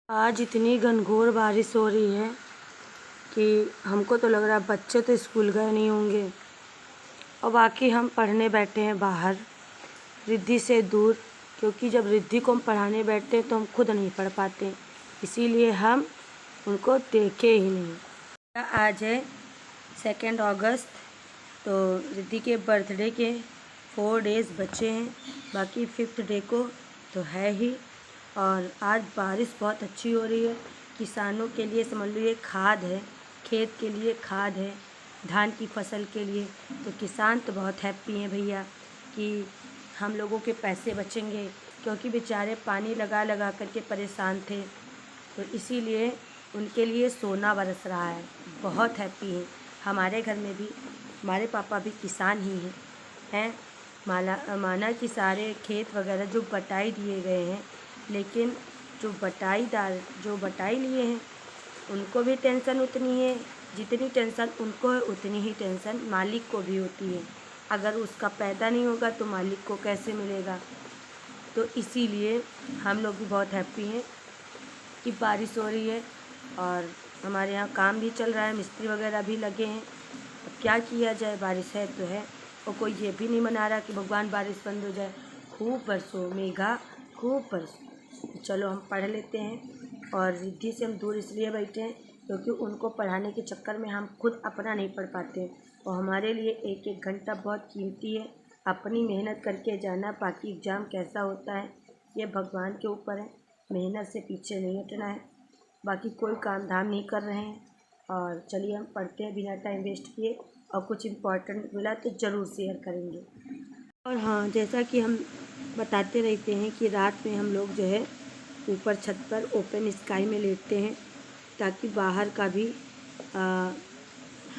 आज इतनी घनघोर बारिश हो रही है कि हमको तो लग रहा है बच्चे तो स्कूल गए नहीं होंगे और बाकी हम पढ़ने बैठे हैं बाहर रिद्धि से दूर, क्योंकि जब रिद्धि को हम पढ़ाने बैठते हैं तो हम खुद नहीं पढ़ पाते, इसीलिए हम उनको देखे ही नहीं। आज है 2 अगस्त, तो रिद्धि के बर्थडे के 4 डेज़ बचे हैं, बाकी 5th डे को तो है ही। और आज बारिश बहुत अच्छी हो रही है, किसानों के लिए समझ लो ये खाद है, खेत के लिए खाद है, धान की फसल के लिए। तो किसान तो बहुत हैप्पी हैं भैया कि हम लोगों के पैसे बचेंगे, क्योंकि बेचारे पानी लगा लगा करके परेशान थे, तो इसीलिए उनके लिए सोना बरस रहा है। बहुत हैप्पी हैं। हमारे घर में भी हमारे पापा भी किसान ही हैं। माना कि सारे खेत वगैरह जो बटाई दिए गए हैं, लेकिन जो बटाई लिए हैं उनको भी टेंशन उतनी है, जितनी टेंशन उनको है उतनी ही टेंशन मालिक को भी होती है। अगर उसका पैदा नहीं होगा तो मालिक को कैसे मिलेगा। तो इसीलिए हम लोग भी बहुत हैप्पी हैं कि बारिश हो रही है और हमारे यहाँ काम भी चल रहा है, मिस्त्री वगैरह भी लगे हैं। अब क्या किया जाए, बारिश है तो है, और कोई ये भी नहीं मना रहा कि भगवान बारिश बंद हो जाए। खूब बरसो मेघा, खूब बरसो। चलो हम पढ़ लेते हैं। और रिद्धि से हम दूर इसलिए बैठे हैं क्योंकि उनको पढ़ाने के चक्कर में हम खुद अपना नहीं पढ़ पाते हैं, और हमारे लिए एक एक घंटा बहुत कीमती है। अपनी मेहनत करके जाना, बाकी एग्ज़ाम कैसा होता है ये भगवान के ऊपर है। मेहनत से पीछे नहीं हटना है। बाकी कोई काम धाम नहीं कर रहे हैं। और चलिए हम पढ़ते हैं बिना टाइम वेस्ट किए, और कुछ इम्पोर्टेंट मिला तो ज़रूर शेयर करेंगे। और हाँ, जैसा कि हम बताते रहते हैं कि रात में हम लोग जो है ऊपर छत पर ओपन स्काई में लेटते हैं, ताकि बाहर का भी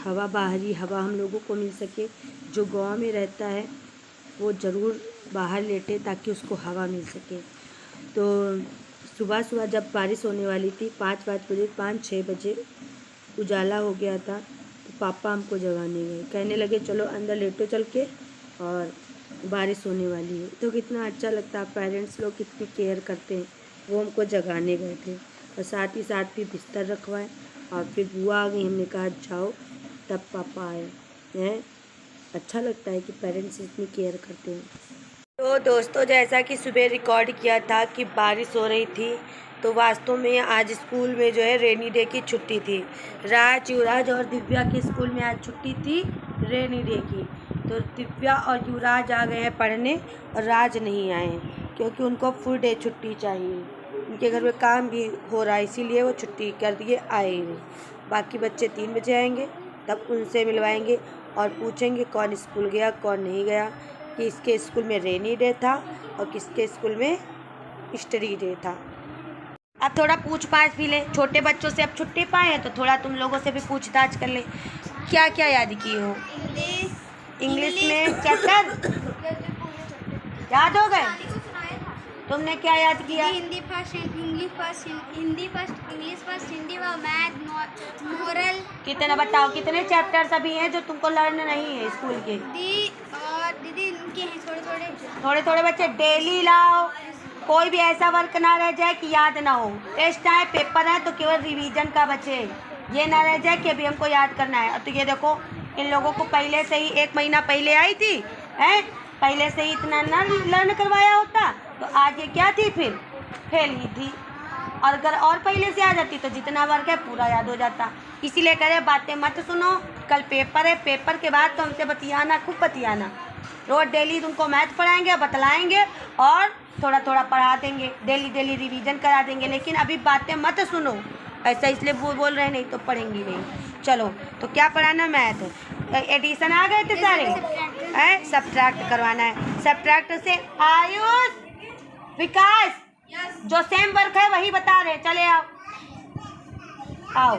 बाहरी हवा हम लोगों को मिल सके। जो गांव में रहता है वो ज़रूर बाहर लेटे ताकि उसको हवा मिल सके। तो सुबह जब बारिश होने वाली थी 5-6 बजे उजाला हो गया था, तो पापा हमको जगाने गए, कहने लगे चलो अंदर लेटो चल के, और बारिश होने वाली है। तो कितना अच्छा लगता है, पेरेंट्स लोग कितनी केयर करते हैं। वो हमको जगाने गए थे और साथ ही साथ भी बिस्तर रखवाए, और फिर बुआ आ गई, हमने कहा जाओ, तब पापा आए हैं। अच्छा लगता है कि पेरेंट्स इतनी केयर करते हैं। तो दोस्तों, जैसा कि सुबह रिकॉर्ड किया था कि बारिश हो रही थी, तो वास्तव में आज स्कूल में जो है रेनी डे की छुट्टी थी। राज, युवराज और दिव्या के स्कूल में आज छुट्टी थी रेनी डे की। तो दिव्या और युवराज आ गए हैं पढ़ने, और राज नहीं आए हैं क्योंकि उनको फुल डे छुट्टी चाहिए। उनके घर में काम भी हो रहा है, इसीलिए वो छुट्टी कर दिए, आए ही नहीं। बाकी बच्चे 3 बजे आएंगे, तब उनसे मिलवाएंगे और पूछेंगे कौन स्कूल गया कौन नहीं गया, कि इसके स्कूल में रेनी डे था और किसके स्कूल में स्टडी डे था। अब थोड़ा पूछ पाछ भी ले, छोटे बच्चों से अब छुट्टी पाए हैं तो थोड़ा तुम लोगों से भी पूछताछ कर ले। क्या क्या याद की हो? इंग्लिश में चैप्टर याद हो गए? तुमने क्या याद किया? Hindi first, English first, Hindi first, English first, Hindi व मैथ, मोरल। कितने बताओ, कितने चैप्टर्स अभी हैं जो तुमको लर्न नहीं है स्कूल के? दीदी इनके हैं थोड़े थोड़े बच्चे डेली लाओ। कोई भी ऐसा वर्क ना रह जाए कि याद ना हो। टेस्ट है, पेपर है, तो केवल रिवीजन का बचे। ये ना रह जाए कि अभी हमको याद करना है। तो ये देखो, इन लोगों को पहले से ही 1 महीना पहले आई थी, हैं, पहले से ही इतना ना लर्न करवाया होता तो आज ये क्या थी, फिर फेल ही थी। और अगर और पहले से आ जाती तो जितना वर्क है पूरा याद हो जाता। इसीलिए कह रहे बातें मत सुनो, कल पेपर है, पेपर के बाद तो हमसे बतियाना, खूब बतियाना। रोज़ डेली तुमको मैथ पढ़ाएंगे, बतलाएंगे और थोड़ा थोड़ा पढ़ा देंगे, डेली रिवीजन करा देंगे, लेकिन अभी बातें मत सुनो। ऐसा इसलिए बोल रहे, नहीं तो पढ़ेंगी नहीं। चलो, तो क्या पढ़ाना? मैथ। एडिशन आ गए थे सारे, हैं, सब्ट्रैक्ट करवाना है। सब्ट्रैक्ट से आयुष, विकास, जो सेम वर्क है वही बता रहे, चले आओ आओ,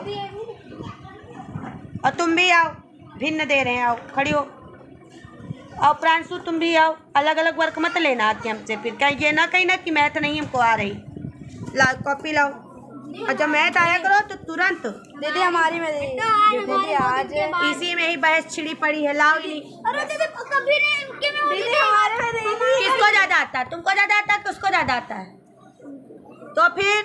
और तुम भी आओ, भिन्न दे रहे हैं, आओ खड़ी हो। और प्रांशु तुम भी आओ, अलग अलग वर्क मत लेना आके हमसे, फिर कहीं ये ना कहीं ना कि मैथ नहीं हमको आ रही। लाओ कॉपी लाओ, और जब मैथ आया करो तो तुरंत। दीदी हमारी में दीदी आज इसी में ही बहस छिड़ी पड़ी है। लाओ नहीं, अरे दीदी कभी नहीं, दीदी हमारे में किसको ज़्यादा आता है? तुमको ज़्यादा आता है कि उसको ज़्यादा आता है? तो फिर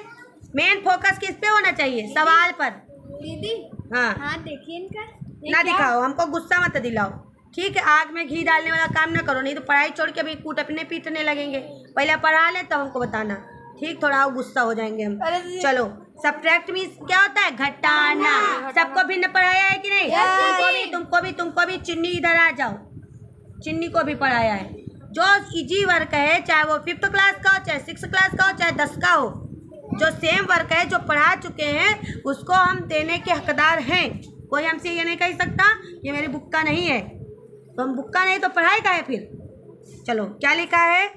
मेन फोकस किस पे होना चाहिए? सवाल पर। दीदी हाँ हाँ देखिए इनका ना दिखाओ, हमको गुस्सा मत दिलाओ, ठीक है? आग में घी डालने वाला काम ना करो, नहीं तो पढ़ाई छोड़ के अभी कूटने पीटने लगेंगे। पहले पढ़ा ले तब हमको बताना, ठीक? थोड़ा और गुस्सा हो जाएंगे हम। चलो, सब्ट्रैक्ट मीन्स क्या होता है? घटाना। सबको भिन्न पढ़ाया है कि नहीं? तुमको भी चिन्नी इधर आ जाओ, चिन्नी को भी पढ़ाया है। जो इजी वर्क है, चाहे वो 5th क्लास का हो, चाहे 6th क्लास का हो, चाहे 10 का हो, जो सेम वर्क है, जो पढ़ा चुके हैं, उसको हम देने के हकदार हैं। कोई हमसे ये नहीं कह सकता ये मेरी बुक का नहीं है, तो हम बुक का नहीं तो पढ़ाई का है फिर। चलो, क्या लिखा है?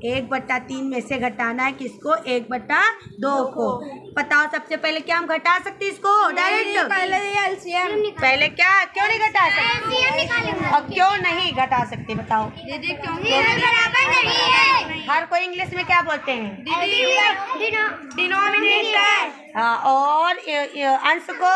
1/3 में से घटाना है किसको? 1/2 को। बताओ सबसे पहले क्या हम घटा सकते इसको? डायरेक्ट पहले क्या, क्यों नहीं घटा सकते और क्यों नहीं घटा सकते? बताओ दीदी क्योंकि बराबर नहीं है। हर कोई इंग्लिश में क्या बोलते हैं? डिनोमिनेटर। हाँ, और अंश को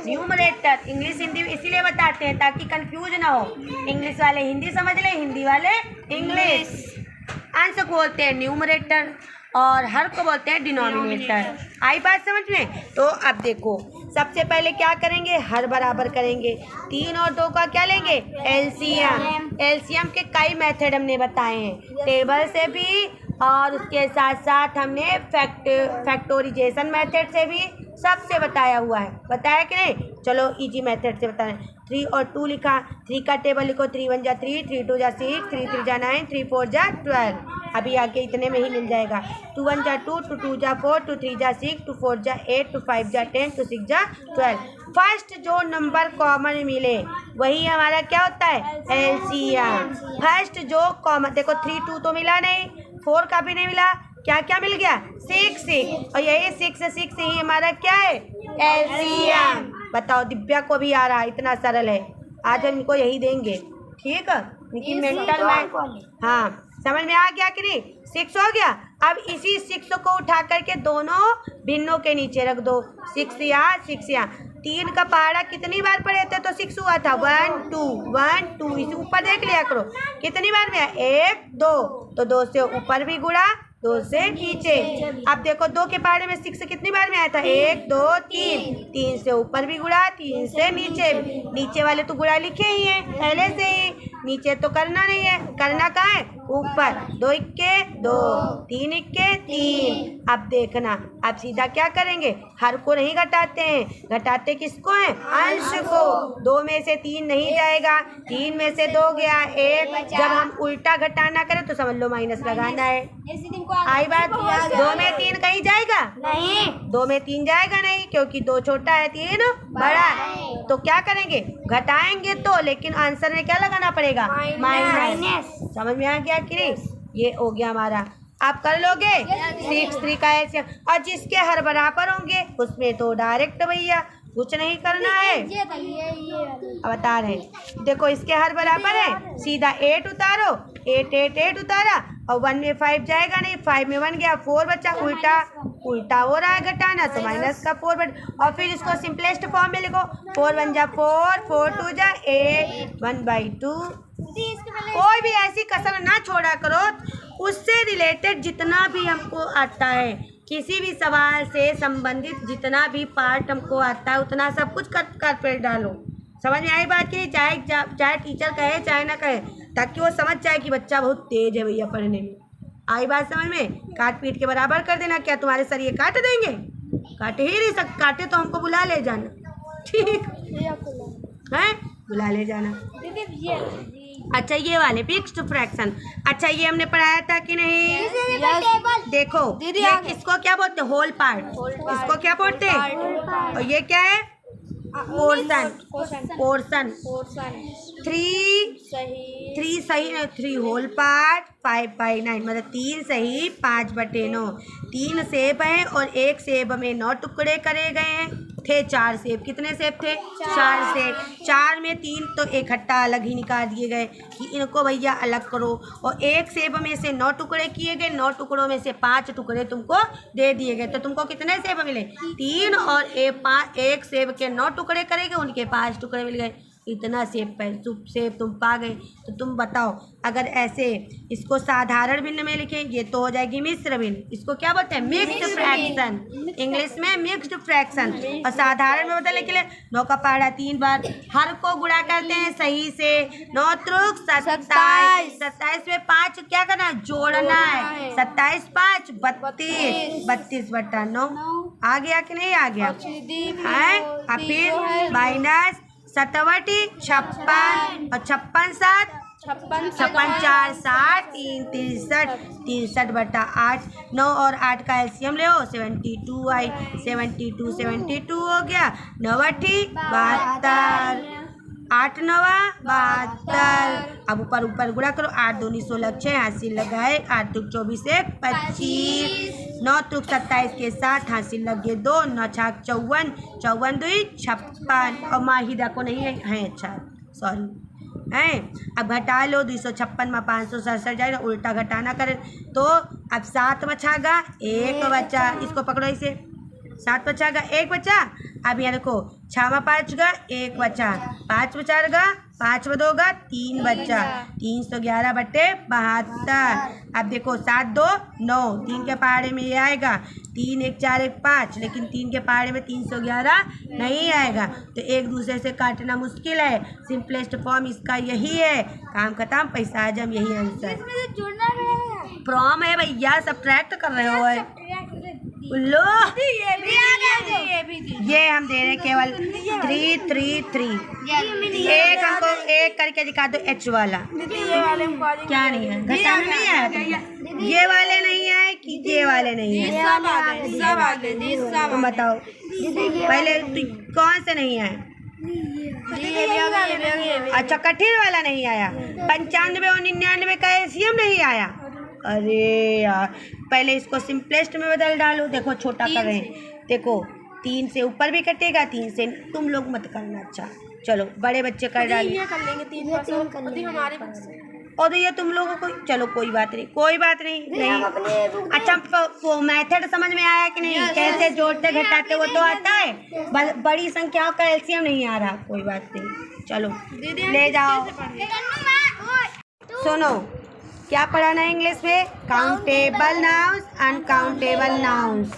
न्यूमरेटर। इंग्लिश हिंदी इसीलिए बताते हैं ताकि कंफ्यूज ना हो। इंग्लिश वाले हिंदी समझ ले, हिंदी वाले इंग्लिश। अंश को बोलते हैं न्यूमरेटर और हर को बोलते हैं डिनोमिनेटर। आई बात समझ में? तो अब देखो, सबसे पहले क्या करेंगे? हर बराबर करेंगे। 3 और 2 का क्या लेंगे? एलसीएम। एलसीएम के कई मेथड हमने बताए हैं, टेबल से भी और उसके साथ साथ हमने फैक्टोराइजेशन मेथड से भी सबसे बताया हुआ है। बताया कि नहीं? चलो इजी मेथड से बताएं। 3 और 2 लिखा, 3 का टेबल लिखो। 3 1 जा 3, 3 2 जा 6, 3 3 जा 9, 3 4 जा 12। अभी आगे इतने में ही मिल जाएगा। 2 1 जा 2, 2 2 जा 4, 2 3 जा 6, 2 4 जा 8, 2 5 जा 10, 2 6 जा 12। फर्स्ट जो नंबर कॉमन मिले वही हमारा क्या होता है? एलसीएम। फर्स्ट जो कॉमन, देखो 3 2 तो मिला नहीं, 4 का भी नहीं मिला, क्या क्या मिल गया? 6 6, और यही 6 ही हमारा क्या है? एलसीएम। बताओ, दिव्या को भी आ रहा है, इतना सरल है। आज हम इनको यही देंगे, ठीक है? इनकी मेंटल में, हाँ समझ में आ गया कि नहीं? 6 हो गया। अब इसी 6 को उठा करके दोनों भिन्नों के नीचे रख दो। 6 यहाँ, 6 यहाँ। 3 का पहाड़ा कितनी बार पढ़े थे? तो 6 हुआ था। 1 2 1 2, इसे ऊपर देख लिया करो कितनी बार में? 1 2, तो 2 से ऊपर भी गुणा, 2 से नीचे। अब देखो 2 के पहाड़े में 6 कितनी बार में आया था? 1 2 3, 3 से ऊपर भी गुणा, 3 से नीचे। नीचे वाले तो गुणा लिखे ही हैं पहले से ही, नीचे तो करना नहीं है, करना कहाँ है? ऊपर। 2 इक्के 2, 3 इक्के 3। अब देखना, अब सीधा क्या करेंगे? हर को नहीं घटाते हैं, घटाते किसको हैं? अंश को। 2 में से 3 नहीं जाएगा, 3 में से 2 गया 1। जब हम उल्टा घटाना करें तो समझ लो माइनस लगाना है। आई बात? 2 में 3 कहीं जाएगा? नहीं। 2 में 3 जाएगा नहीं, क्योंकि 2 छोटा है, 3 बड़ा है। तो क्या करेंगे? घटाएंगे तो, लेकिन आंसर में क्या लगाना पड़ेगा? माइनस। समझ में आ गया कि नहीं? ये हो गया हमारा। आप कर लोगे? 6 3 का एलसीएम, और जिसके हर बराबर होंगे उसमें तो डायरेक्ट भैया कुछ नहीं करना है। अब बता रहे हैं, देखो इसके हर बराबर है, सीधा 8 उतारो, 8 8 8 उतारा, और 1 में 5 जाएगा नहीं, 5 में 1 गया, 4 बचा। उल्टा हो रहा है घटाना, तो माइनस का 4 और फिर इसको सिंपलेस्ट फॉर्म में लिखो। 4 1 जा 4, 4 2 जा 8, 1/2। कोई भी ऐसी कसर ना छोड़ा करो, उससे रिलेटेड जितना भी हमको आता है, किसी भी सवाल से संबंधित जितना भी पार्ट हमको आता है उतना सब कुछ कर पे डालो। समझ में आई बात की? चाहे टीचर कहे चाहे ना कहे, ताकि वो समझ जाए कि बच्चा बहुत तेज है भैया पढ़ने में। आई बात समझ में? काट पीट के बराबर कर देना। क्या तुम्हारे सर ये काट देंगे? काटे ही नहीं सकते, काटे तो हमको बुला ले जाना, ठीक है? बुला ले जाना। अच्छा, ये वाले फिक्स्ड फ्रैक्शन, अच्छा ये हमने पढ़ाया था कि नहीं? देखो ये इसको क्या बोलते हैं? Whole part. इसको क्या बोलते हैं? और ये क्या है? पोर्शन। 3 सही नहीं, 3 होल पार्ट, 5/9 मतलब 3 सही 5/9। 3 सेब हैं और 1 सेब में 9 टुकड़े करे गए हैं, थे 4 सेब। कितने सेब थे? 4 सेब। 4 में 3 तो इकट्ठा अलग ही निकाल दिए गए कि इनको भैया अलग करो, और 1 सेब में से 9 टुकड़े किए गए, 9 टुकड़ों में से 5 टुकड़े तुमको दे दिए गए। तो तुमको कितने सेब मिले? 3, और 1 सेब के 9 टुकड़े करेंगे, उनके 5 टुकड़े मिल गए। इतना सेब तुम पा गए। तो तुम बताओ, अगर ऐसे इसको साधारण भिन्न में लिखेंगे तो हो जाएगी मिश्र भिन्न। इसको क्या बोलते हैं? मिक्स्ड फ्रैक्शन, इंग्लिश में मिक्स्ड फ्रैक्शन। और साधारण में बदलने के लिए 9 का पहाड़ा 3 बार, हर को गुणा करते हैं सही से। 9 त्रिक 27, 27 में 5 क्या करना है? जोड़ना है। 27 5 32, 32/9 आ गया कि नहीं आ गया है? और फिर माइनस 7 56 और 56 7 56 4 60 3 63 63/8। 9 और 8 का एलसीएम ले 72 आई। 72 हो गया। 9 8 72, 8 9 72। अब ऊपर गुणा करो। 8 2 16 6 हासिल लगाए। 8 2 24 1 25। 9 3 27 के साथ हासिल लगे 2। 9 6 54, 54 2 56। और माहिदा को नहीं है अच्छा सॉरी है। अब घटा लो 256 में 567 जाएगा, उल्टा घटाना करें तो अब 7 बचागा 1 बचा। इसको पकड़ो इसे, 7 बचागा 1 बचा। अब यहाँ देखो 6 में 5 गा 1 बचा, 5 बचा गा 5 2 गा 3 बचा। 311/72। अब देखो 7 2 9, 3 के पहाड़े में ये आएगा 3 1 4 1 5, लेकिन 3 के पहाड़े में 311 नहीं आएगा। तो एक दूसरे से काटना मुश्किल है। सिंपलेस्ट फॉर्म इसका यही है। काम खत्म, पैसा आजम, यही आंसर। प्रॉम है भैया, सब्ट्रैक्ट कर रहे हो लो। ये हम दे रहे केवल 3 3 3। एक हमको एक करके दिखा दो एच वाला। क्या नहीं है? घटाना नहीं आया? ये वाले नहीं आए कि ये वाले नहीं आए? तुम बताओ पहले कौन से नहीं आए? अच्छा, कठिन वाला नहीं आया। 95 और 99 का एलसीएम नहीं आया। अरे यार, पहले इसको सिंपलेस्ट में बदल डालो। देखो छोटा कर रहे हैं, देखो 3 से ऊपर भी कटेगा, 3 से तुम लोग मत करना। अच्छा चलो, बड़े बच्चे कर डालिए। और ये तुम लोगों को, चलो कोई बात नहीं। अच्छा, मेथड समझ में आया कि नहीं? कैसे जोड़ते घटाते वो तो आता है, बड़ी संख्याओं का एलसीएम नहीं आ रहा। कोई बात नहीं, चलो ले जाओ। सुनो, क्या पढ़ाना है इंग्लिश में? Countable nouns, uncountable nouns.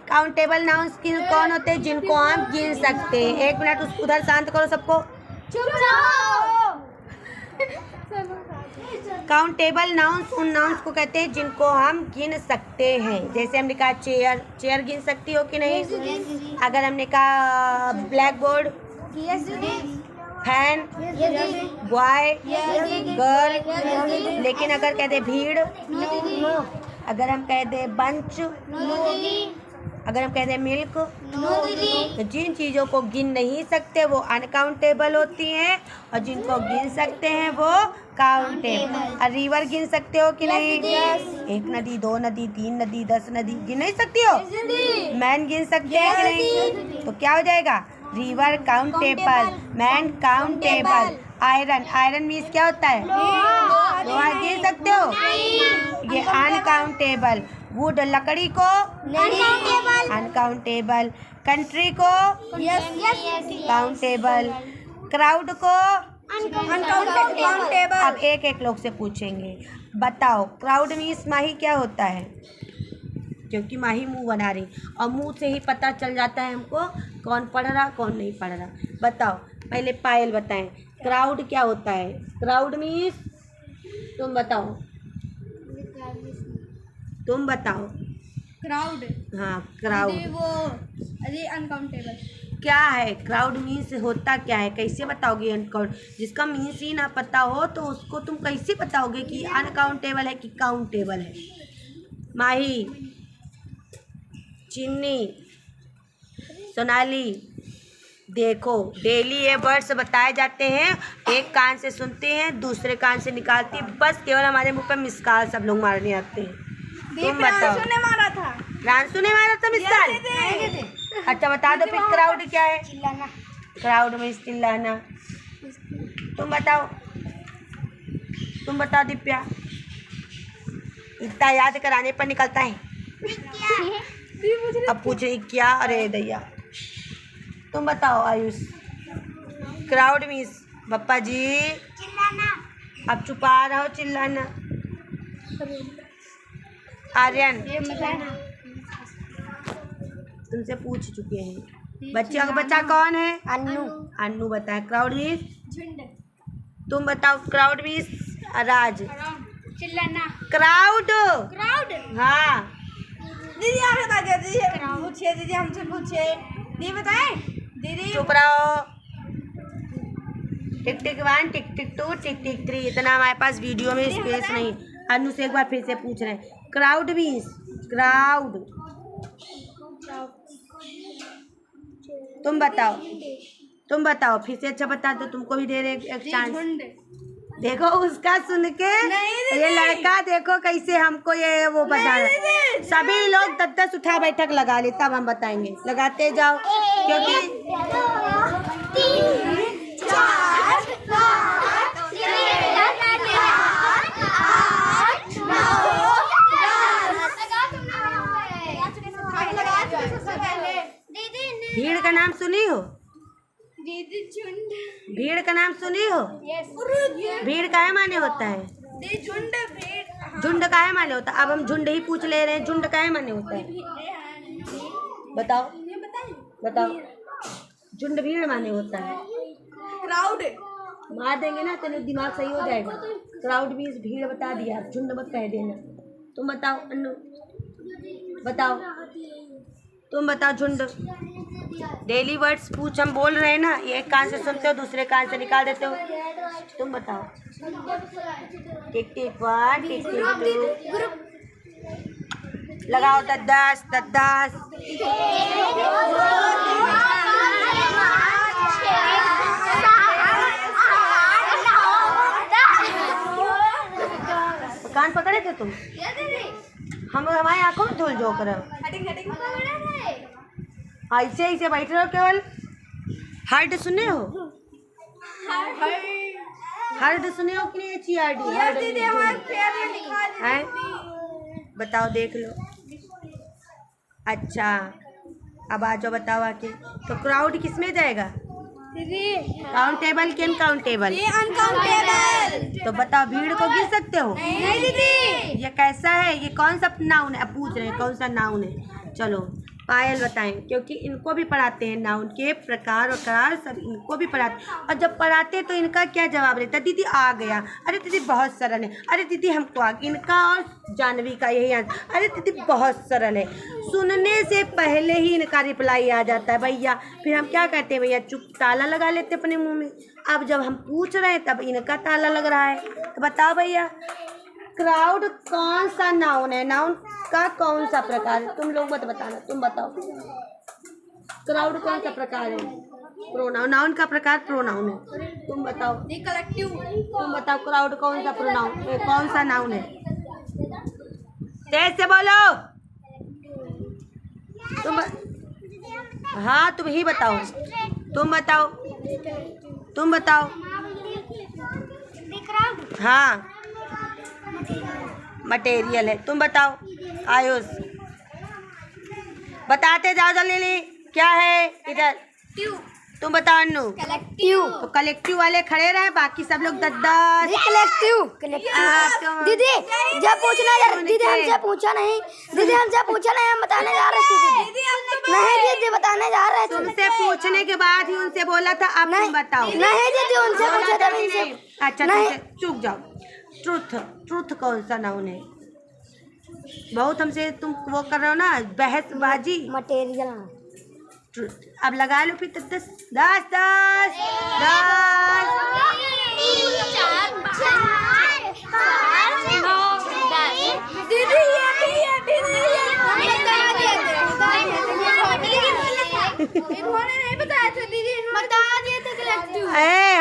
Countable nouns कौन होते हैं? जिनको हम गिन सकते हैं। 1 मिनट उधर शांत करो सबको। काउंटेबल नाउन्स उन नाउन्स को कहते हैं जिनको हम गिन सकते हैं। जैसे हमने कहा चेयर गिन सकती हो कि नहीं? अगर हमने कहा black board, fan, boy, girl. लेकिन अगर कह दे भीड़, अगर हम कह दे बंच, अगर हम कह दे मिल्क, तो जिन चीज़ों को गिन नहीं सकते वो अनकाउंटेबल होती हैं, और जिनको गिन सकते हैं वो काउंटेबल। और रिवर गिन सकते हो कि नहीं? 1 नदी, 2 नदी, 3 नदी, 10 नदी गिन नहीं सकती हो? मैन गिन सकते हैं कि नहीं? तो क्या हो जाएगा? River countable, man countable. Iron means क्या होता है? लोहा गिन सकते हो? ये अनकाउंटेबल। वुड लकड़ी को अनकाउंटेबल। कंट्री को काउंटेबल। क्राउड को अनकाउंटेबल। अब एक लोग से पूछेंगे, बताओ क्राउड मीन्स माही क्या होता है? क्योंकि माही मुंह बना रही, और मुंह से ही पता चल जाता है हमको कौन पढ़ रहा कौन नहीं पढ़ रहा। बताओ, पहले पायल बताएं, क्राउड क्या होता है? क्राउड मीन्स, तुम बताओ। क्राउड, हाँ क्राउड। वो अरे अनकाउंटेबल क्या है? क्राउड मीन्स होता क्या है? कैसे बताओगे अनकाउंट? जिसका मीन्स ही ना पता हो तो उसको तुम कैसे बताओगे कि अनकाउंटेबल है कि काउंटेबल है? माही, चिन्नी, सोनाली, देखो डेली ये वर्ड्स बताए जाते हैं। एक कान से सुनते हैं, दूसरे कान से निकालती हैं। बस केवल हमारे मुंह पे मिसकाल सब लोग मारने आते हैं। तुम बताओ। रांसू ने मारा था मिसकाल? अच्छा बता दो फिर क्राउड क्या है? क्राउड में चिल्लाना। तुम बताओ दिव्या। इतना याद कराने पर निकलता है। अब पूछ रही क्या? अरे दैया, तुम बताओ आयुष। क्राउड मीन्स पप्पा जी चिल्लाना। अब छुपा रहो चिल्लाना। आर्यन तुमसे पूछ चुके हैं। बच्चा का बच्चा कौन है? अन्नू। अन्नू बताए। क्राउड मीन्स झुंड। तुम बताओ। क्राउड मीन्स राज। चिल्लाना। क्राउड। क्राउड। हाँ दीदी आप बता दो। दीदी पूछिए। दीदी हमसे पूछे। दीदी बताए। दीदी चुप रहो। टिक टिक 1 टिक टिक 2 टिक टिक 3। इतना हमारे पास वीडियो में स्पेस नहीं। अन्नू से एक बार फिर से पूछ रहे हैं। Crowd means crowd. तुम बताओ फिर से। अच्छा बता दो। तुमको भी दे रहे एक चांस। देखो उसका सुन के ये लड़का देखो कैसे हमको ये वो बता रहा है। सभी लोग 10-10 उठा बैठक लगा ले तब हम बताएंगे। लगाते जाओ क्योंकि 3 4 5 6 8 9 भीड़ का नाम सुनी हो? दीदी झुंड। भीड़ का नाम सुनी हो? भीड़ काहे माने होता है? झुंड भीड़। झुंड काहे माने होता है? अब हम झुंड ही पूछ ले रहे हैं। झुंड काहे माने होता है? बताओ। झुंड भीड़ माने होता है। क्राउड। मार देंगे ना तेरे दिमाग सही हो जाएगा। क्राउड भी भीड़ बता दिया। झुंड मत कह देना। तुम बताओ अन्नू। बताओ तुम बताओ। झुंड। डेली वर्ड्स पूछ हम बोल रहे हैं ना। एक कान से सुनते हो दूसरे कान से निकाल देते हो। तुम बताओ। टिक टिक 1 टिक टिक 2। लगाओ 10-10 10-10। कान पकड़े थे तुम? हम हमारी आंखों में धूल झोंक रहे हो। ऐसे ऐसे बैठ रहे हो केवल। हर्ड सुने हो? हर्ड सुने हो कि नहीं? दीदी हमारे पैर में लिखा है। बताओ देख लो। अच्छा अब आ जाओ बताओ आके। तो क्राउड किस में जाएगा? काउंटेबल के अनकाउंटेबल? अनकाउंटेबल। तो बताओ भीड़ को गिन सकते हो? नहीं दीदी। ये कैसा है? ये कौन सा नाउन है? अब पूछ रहे हैं कौन सा नाउन है। चलो पायल बताएं क्योंकि इनको भी पढ़ाते हैं। नाउन के प्रकार और करार सब इनको भी पढ़ाते हैं। और जब पढ़ाते हैं तो इनका क्या जवाब रहता है? दीदी आ गया। अरे दीदी बहुत सरल है। अरे दीदी हमको आ गया। इनका और जानवी का यही आंसर। अरे दीदी बहुत सरल है। सुनने से पहले ही इनका रिप्लाई आ जाता है भैया। फिर हम क्या कहते हैं भैया? चुप ताला लगा लेते अपने मुँह में। अब जब हम पूछ रहे हैं तब इनका ताला लग रहा है। तो बताओ भैया क्राउड कौन सा नाउन है? नाउन का कौन सा प्रकार है? तुम लोग मत बताना। तुम बताओ क्राउड कौन सा प्रकार है? प्रोनाउन। नाउन का प्रकार प्रोनाउन है। तुम बताओ। कलेक्टिव। तुम बताओ क्राउड कौन सा प्रोनाउन कौन सा नाउन है? तेज से बोलो। हाँ तुम ही बताओ। तुम बताओ। हाँ मटेरियल है। तुम बताओ आयुष। बताते जाओ जल्दी। क्या है इधर? तुम बताओ अन्नू। कलेक्टिव। तो कलेक्टिव वाले खड़े रहे। बाकी सब लोग 10-10। कलेक्टिव। दीदी जब पूछना दीदी हमसे पूछा नहीं। दीदी हमसे पूछा नहीं। हम बताने जा रहे थे। नहीं दीदी बताने जा रहे थे। तुमसे पूछने के बाद ही उनसे बोला था। अब तुम बताओ। नहीं दीदी उनसे पूछा था। अच्छा तुमसे चूक जाओ। ट्रुथ कौन सा नाउन है? बहुत हमसे तुम वो कर रहे हो ना बहसबाजी। मटेरियल। ट्रुथ। अब लगा लो फिर 10 10 10 10। दीदी इन्होंने नहीं बताया था। दीदी बता दिए थे कलेक्टिव।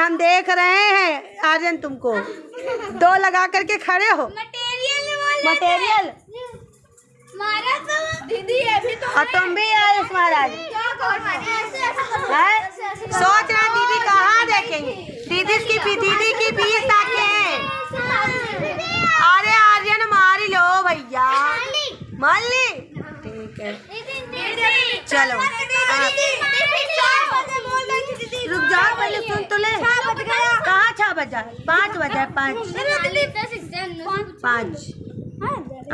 हम देख रहे हैं आर्यन तुमको 2 लगा करके खड़े हो। मटेरियल मारा तो दीदी अभी तो। और तुम भी आयुष महाराज है? सोच रहे दीदी कहाँ देखेंगे? दीदी की 20 आंखें हैं। अरे आर्यन मारी लो भैया। मान ली। ठीक है चलो। रुक जाओ पहले सुन तो ले। कहाँ 6 बजा? 5 बजा। 5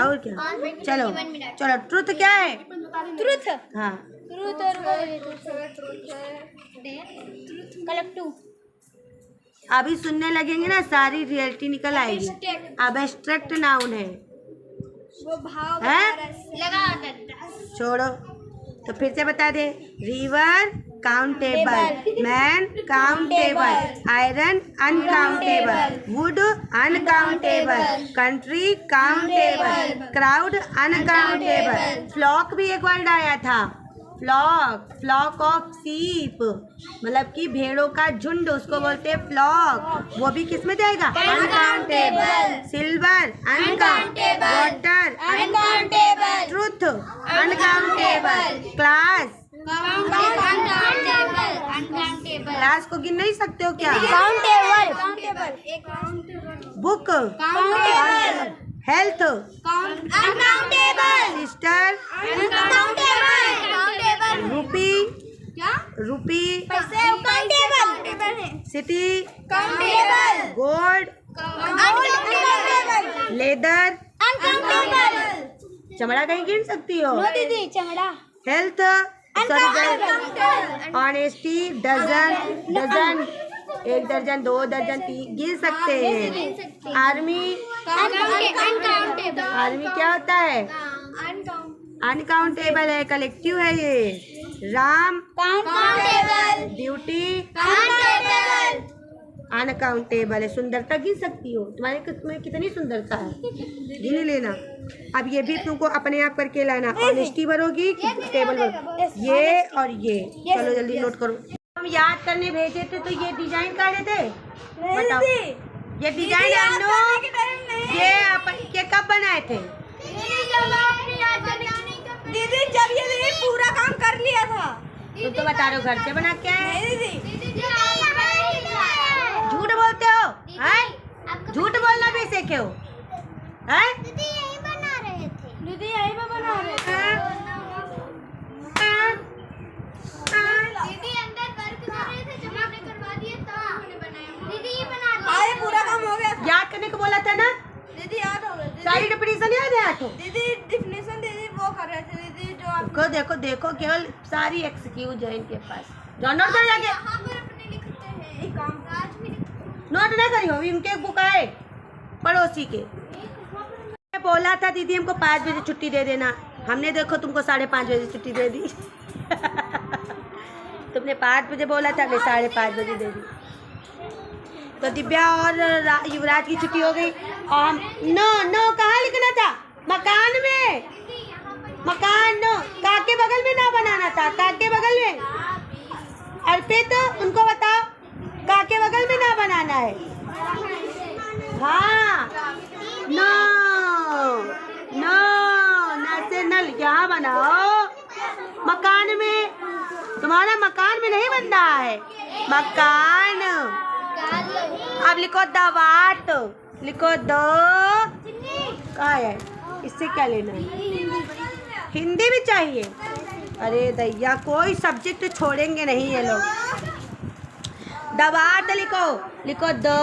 और क्या? चलो चलो ट्रुथ क्या है? ट्रुथ हाँ ट्रुथ कलेक्टिव अभी सुनने लगेंगे ना सारी रियलिटी निकल आएगी। अब एब्स्ट्रैक्ट नाउन है वो भाव हैं? लगा छोड़ो तो फिर से बता दे। River countable, man countable, iron uncountable, wood uncountable, country countable, crowd uncountable. Flock भी एक वर्ड आया था। फ्लॉक ऑफ सीप मतलब कि भेड़ों का झुंड, उसको बोलते हैं फ्लॉक। वो भी किस में जाएगा? Uncountable. Silver uncountable, water uncountable, truth uncountable, class class को गिन नहीं सकते हो क्या? Countable book countable, health uncountable, sister countable, रूपी क्या रूपी पैसे काउंटेबल है, city countable, gold uncountable, leather uncountable, चमड़ा कहीं गिन सकती हो? दीदी चमड़ा हेल्थ अनकाउंटेबल, ऑनेस्टी डजन 1 दर्जन 2 दर्जन 3 गिन सकते हैं। आर्मी अनकाउंटेबल, आर्मी क्या होता है? अनकाउंटेबल है, कलेक्टिव है ये। Ram countable, duty countable, uncountable है। सुंदरता गिन सकती हो? तुम्हारे में कितनी सुंदरता है, गिन लेना। अब ये भी तुमको अपने आप करके लाना। ऑनेस्टी भरोगी टेबल भरो, ये और ये। चलो जल्दी नोट करो। हम याद करने भेजे थे तो ये डिजाइन कर रहे थे। बताओ ये डिजाइन ये कब बनाए थे? दीदी जब ये पूरा काम कर लिया था। तुम तो बता रहे हो घर से बना के आए। दीदी झूठ बोलते हो हैं? झूठ बोलना भी सीखे हो हैं? दीदी यही पे बना रहे थे। दीदी अंदर वर्क कर रहे थे, जब हमने करवा दिया तब उन्होंने बनाया। दीदी ये बना दिया। ये पूरा काम हो गया। याद करने को बोला था ना? दीदी याद हो गया। सारी डेफिनेशन याद है आपको? दीदी डिफिनेशन दीदी वो कर रहे थे दीदी जो आप देखो देखो केवल सारी एक्सक्यूज है इनके पास। नोट कर जाके यहाँ पर अपने लिखते हैं एक काम आज भी नोट नहीं करी हो। इनके बुक आए पड़ोसी के। मैं बोला था दीदी हमको 5 बजे छुट्टी दे देना। हमने देखो तुमको 5:30 बजे छुट्टी दे दी। तुमने 5 बजे बोला था, हमने 5:30 बजे दे दी। तो दिव्या और युवराज की छुट्टी हो गई। और हम नो कहाँ लिखना था? मकान में। मकान नो काके बगल में ना बनाना था, काके बगल में। अर्पित उनको बताओ काके बगल में ना बनाना है। हाँ नो से नल यहाँ बनाओ मकान में। तुम्हारा मकान में नहीं बन रहा है मकान। अब लिखो दवात, लिखो दो कहाँ है? इससे क्या लेना है? हिंदी भी चाहिए? अरे दैया कोई सब्जेक्ट छोड़ेंगे नहीं ये लोग। दवात लिखो, लिखो दो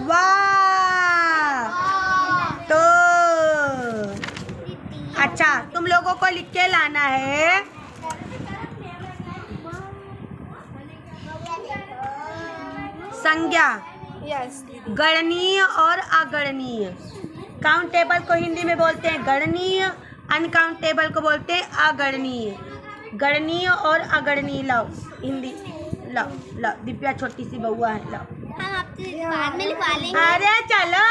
वा तो। अच्छा तुम लोगों को लिख के लाना है संज्ञा, गणनीय और अगणनीय। काउंटेबल को हिंदी में बोलते हैं गणनीय, अनकाउंटेबल को बोलते हैं अगणनीय। गणनीय और अगणनीय लाओ हिंदी। लाओ दिव्या छोटी सी बउआ है, लाओ। हम आपसे बाद में लिखवा लेंगे। अरे चलो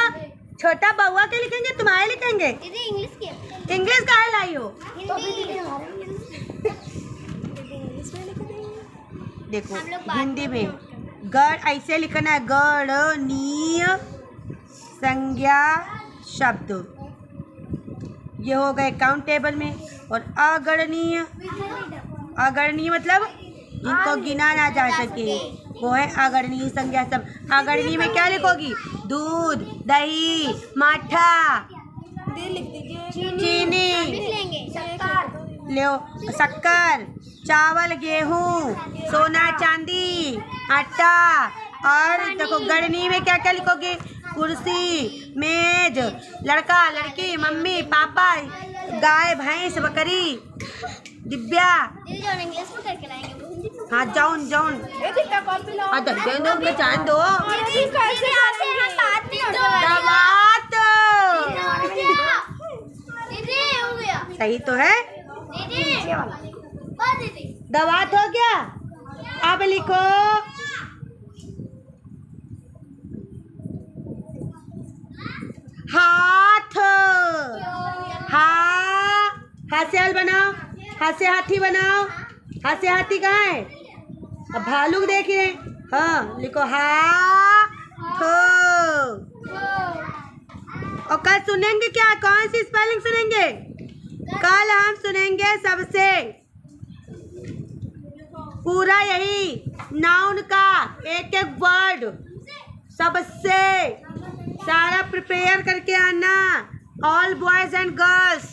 छोटा बउआ के लिखेंगे, तुम्हारे लिखेंगे। दीदी इंग्लिश के इंग्लिश काहे लाई हो? देखो हिंदी में गण ऐसे लिखना है, गणनीय संज्ञा शब्द। ये हो गए काउंटेबल में। और अगणनीय, अगणनीय मतलब जिनको गिना ना जा सके वो है अगणनीय संज्ञा शब्द। अगणनीय में क्या लिखोगी? दूध, दही, माठा, चीनी, लो शक्कर, चावल, गेहूं, सोना, चांदी, आटा। और देखो गढ़नी में क्या क्या लिखोगे? कुर्सी, मेज, लड़का, लड़की, मम्मी, पापा, गाय, भैंस, बकरी, डिब्बिया। इंग्लिश में करके लाएंगे। हाँ जौन जौन हाँ चांद दो दवात सही तो है। दवात हो गया। अब लिखो हाथ। हाथ से हल बनाओ, हाथ से हाथी बनाओ। हाथ से हाथी कहाँ है? अब भालू देख रहे। हाँ लिखो हाथ। और कल सुनेंगे क्या? कौन सी स्पेलिंग सुनेंगे? कल हम सुनेंगे सबसे पूरा यही नाउन का एक एक वर्ड सबसे सारा प्रिपेयर करके आना। All boys and girls